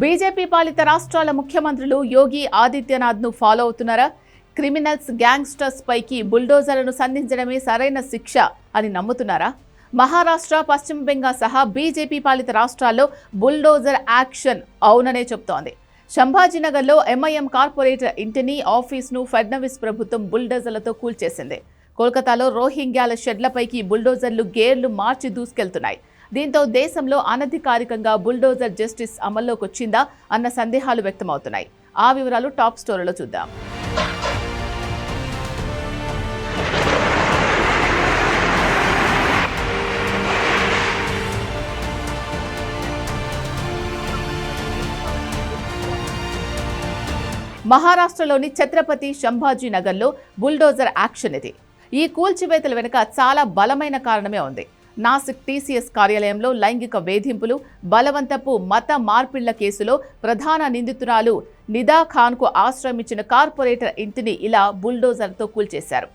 BJP పాలిత రాష్ట్రాల ముఖ్యమంత్రులు యోగి ఆదిత్యనాథ్ను ఫాలో అవుతున్నారా? క్రిమినల్స్, గ్యాంగ్స్టర్స్ పైకి బుల్డోజర్లను సంధించడమే సరైన శిక్ష అని నమ్ముతున్నారా? మహారాష్ట్ర, పశ్చిమ బెంగాల్ సహా బీజేపీ పాలిత రాష్ట్రాల్లో బుల్డోజర్ యాక్షన్ అవుననే చెబుతోంది. సంభాజీనగర్లో ఎంఐఎం కార్పొరేటర్ ఇంటిని, ఆఫీస్ను ఫడ్నవీస్ ప్రభుత్వం బుల్డోజర్లతో కూల్చేసింది. కోల్కతాలో రోహింగ్యాల షెడ్లపైకి బుల్డోజర్లు గేర్లు మార్చి దూసుకెళ్తున్నాయి. దీంతో దేశంలో అనధికారికంగా బుల్డోజర్ జస్టిస్ అమల్లోకి వచ్చిందా అన్న సందేహాలు వ్యక్తమవుతున్నాయి. ఆ వివరాలు టాప్ స్టోరీలో చూద్దాం. మహారాష్ట్రలోని ఛత్రపతి సంభాజీనగర్లో బుల్డోజర్ యాక్షన్ ఇది. ఈ కూల్చివేతల వెనుక చాలా బలమైన కారణమే ఉంది. నాసిక్ టీసీఎస్ కార్యాలయంలో లైంగిక వేధింపులు, బలవంతపు మత మార్పిళ్ల కేసులో ప్రధాన నిందితురాలు నిదా ఖాన్కు ఆశ్రయం ఇచ్చిన కార్పొరేటర్ ఇంటిని ఇలా బుల్డోజర్తో కూల్చేశారు.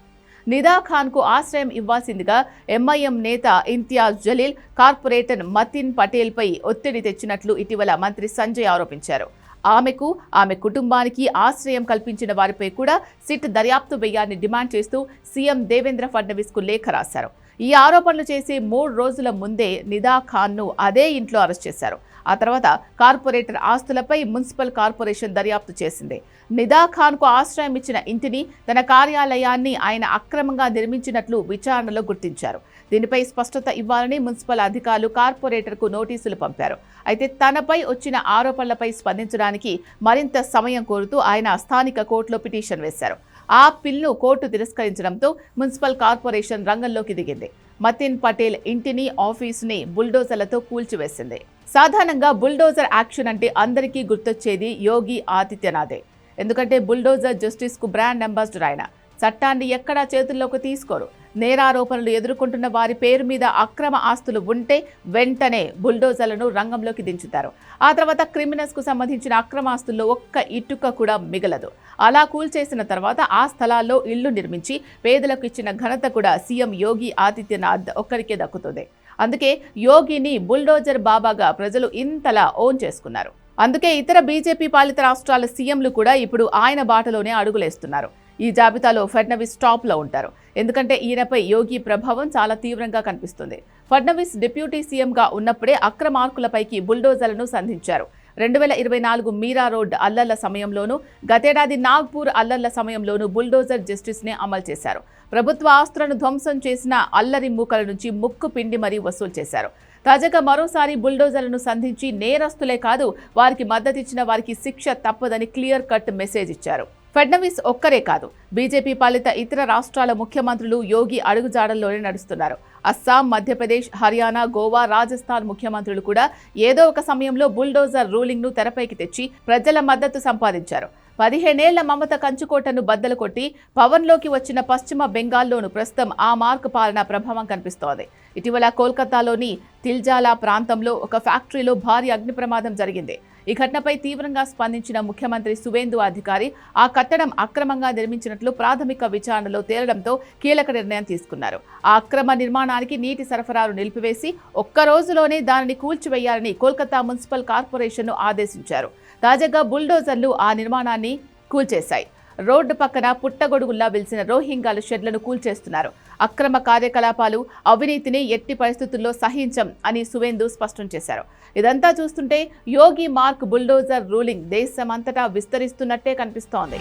నిదా ఖాన్కు ఆశ్రయం ఇవ్వాల్సిందిగా ఎంఐఎం నేత ఇంతియాజ్ జలీల్ కార్పొరేటర్ మతిన్ పటేల్పై ఒత్తిడి తెచ్చినట్లు ఇటీవల మంత్రి సంజయ్ ఆరోపించారు. ఆమెకు, ఆమె కుటుంబానికి ఆశ్రయం కల్పించిన వారిపై కూడా సిట్ దర్యాప్తు వేయాలని డిమాండ్ చేస్తూ సీఎం దేవేంద్ర ఫడ్నవీస్కు లేఖ రాశారు. ఈ ఆరోపణలు చేసి 3 రోజుల ముందే నిదా ఖాన్ను అదే ఇంట్లో అరెస్ట్ చేశారు. ఆ తర్వాత కార్పొరేటర్ ఆస్తులపై మున్సిపల్ కార్పొరేషన్ దర్యాప్తు చేసింది. నిదా ఖాన్కు ఆశ్రయం ఇచ్చిన ఇంటిని, తన కార్యాలయాన్ని ఆయన అక్రమంగా నిర్మించినట్లు విచారణలో గుర్తించారు. దీనిపై స్పష్టత ఇవ్వాలని మున్సిపల్ అధికారులు కార్పొరేటర్కు నోటీసులు పంపారు. అయితే తనపై వచ్చిన ఆరోపణలపై స్పందించడానికి మరింత సమయం కోరుతూ ఆయన స్థానిక కోర్టులో పిటిషన్ వేశారు. ఆ పిల్ను కోర్టు తిరస్కరించడంతో మున్సిపల్ కార్పొరేషన్ రంగంలోకి దిగింది. మతిన్ పటేల్ ఇంటిని, ఆఫీసుని బుల్డోజర్లతో కూల్చివేసింది. సాధారణంగా బుల్డోజర్ యాక్షన్ అంటే అందరికీ గుర్తొచ్చేది యోగి ఆదిత్యనాథే. ఎందుకంటే బుల్డోజర్ జస్టిస్కు బ్రాండ్ అంబాసిడర్ ఆయన. చట్టాన్ని ఎక్కడా చేతుల్లోకి తీసుకోరు. నేరారోపణలు ఎదుర్కొంటున్న వారి పేరు మీద అక్రమ ఆస్తులు ఉంటే వెంటనే బుల్డోజర్లను రంగంలోకి దించుతారు. ఆ తర్వాత క్రిమినల్స్కు సంబంధించిన అక్రమ ఆస్తుల్లో ఒక్క ఇటుక కూడా మిగలదు. అలా కూల్చేసిన తర్వాత ఆ స్థలాల్లో ఇళ్లు నిర్మించి పేదలకు ఇచ్చిన ఘనత కూడా సీఎం యోగి ఆదిత్యనాథ్ ఒక్కరికే దక్కుతుంది. అందుకే యోగిని బుల్డోజర్ బాబాగా ప్రజలు ఇంతలా ఓన్ చేసుకున్నారు. అందుకే ఇతర బీజేపీ పాలిత రాష్ట్రాల సీఎంలు కూడా ఇప్పుడు ఆయన బాటలోనే అడుగులేస్తున్నారు. ఈ జాబితాలో ఫడ్నవీస్ టాప్లో ఉంటారు. ఎందుకంటే ఈయనపై యోగి ప్రభావం చాలా తీవ్రంగా కనిపిస్తుంది. ఫడ్నవీస్ డిప్యూటీ సీఎంగా ఉన్నప్పుడే అక్రమార్కులపైకి బుల్డోజర్లను సంధించారు. 2024 మీరా రోడ్ అల్లర్ల సమయంలోనూ, గతేడాది నాగ్పూర్ అల్లర్ల సమయంలోనూ బుల్డోజర్ జస్టిస్నే అమలు చేశారు. ప్రభుత్వ ఆస్తులను ధ్వంసం చేసిన అల్లరి మూకల నుంచి ముక్కు పిండి మరీ వసూలు చేశారు. తాజాగా మరోసారి బుల్డోజర్లను సంధించి నేరస్తులే కాదు, వారికి మద్దతిచ్చిన వారికి శిక్ష తప్పదని క్లియర్ కట్ మెసేజ్ ఇచ్చారు. ఫడ్నవీస్ ఒక్కరే కాదు, బీజేపీ పాలిత ఇతర రాష్ట్రాల ముఖ్యమంత్రులు యోగి అడుగుజాడల్లోనే నడుస్తున్నారు. అస్సాం, మధ్యప్రదేశ్, హర్యానా, గోవా, రాజస్థాన్ ముఖ్యమంత్రులు కూడా ఏదో ఒక సమయంలో బుల్డోజర్ రూలింగ్ను తెరపైకి తెచ్చి ప్రజల మద్దతు సంపాదించారు. 15 ఏళ్ల మమత కంచుకోటను బద్దలు కొట్టి పవన్లోకి వచ్చిన పశ్చిమ బెంగాల్లోనూ ప్రస్తుతం ఆ మార్క్ పాలన ప్రభావం కనిపిస్తోంది. ఇటీవల కోల్కతాలోని తిల్జాలా ప్రాంతంలో ఒక ఫ్యాక్టరీలో భారీ అగ్ని ప్రమాదం జరిగింది. ఈ ఘటనపై తీవ్రంగా స్పందించిన ముఖ్యమంత్రి సువేందు అధికారి ఆ కట్టడం అక్రమంగా నిర్మించినట్లు ప్రాథమిక విచారణలో తేలడంతో కీలక నిర్ణయం తీసుకున్నారు. ఆ అక్రమ నిర్మాణానికి నీటి సరఫరాను నిలిపివేసి ఒక్క రోజులోనే దానిని కూల్చివేయాలని కోల్కతా మున్సిపల్ కార్పొరేషన్ను ఆదేశించారు. తాజాగా బుల్డోజర్లు ఆ నిర్మాణాన్ని కూల్చేశాయి. రోడ్డు పక్కన పుట్టగొడుగుల్లా వెలిసిన రోహింగ్యాల షెడ్లను కూల్చేస్తున్నారు. అక్రమ కార్యకలాపాలు, అవినీతిని ఎట్టి పరిస్థితుల్లో సహించం అని సువేందు స్పష్టం చేశారు. ఇదంతా చూస్తుంటే యోగి మార్క్ బుల్డోజర్ రూలింగ్ దేశమంతటా విస్తరిస్తున్నట్టే కనిపిస్తోంది.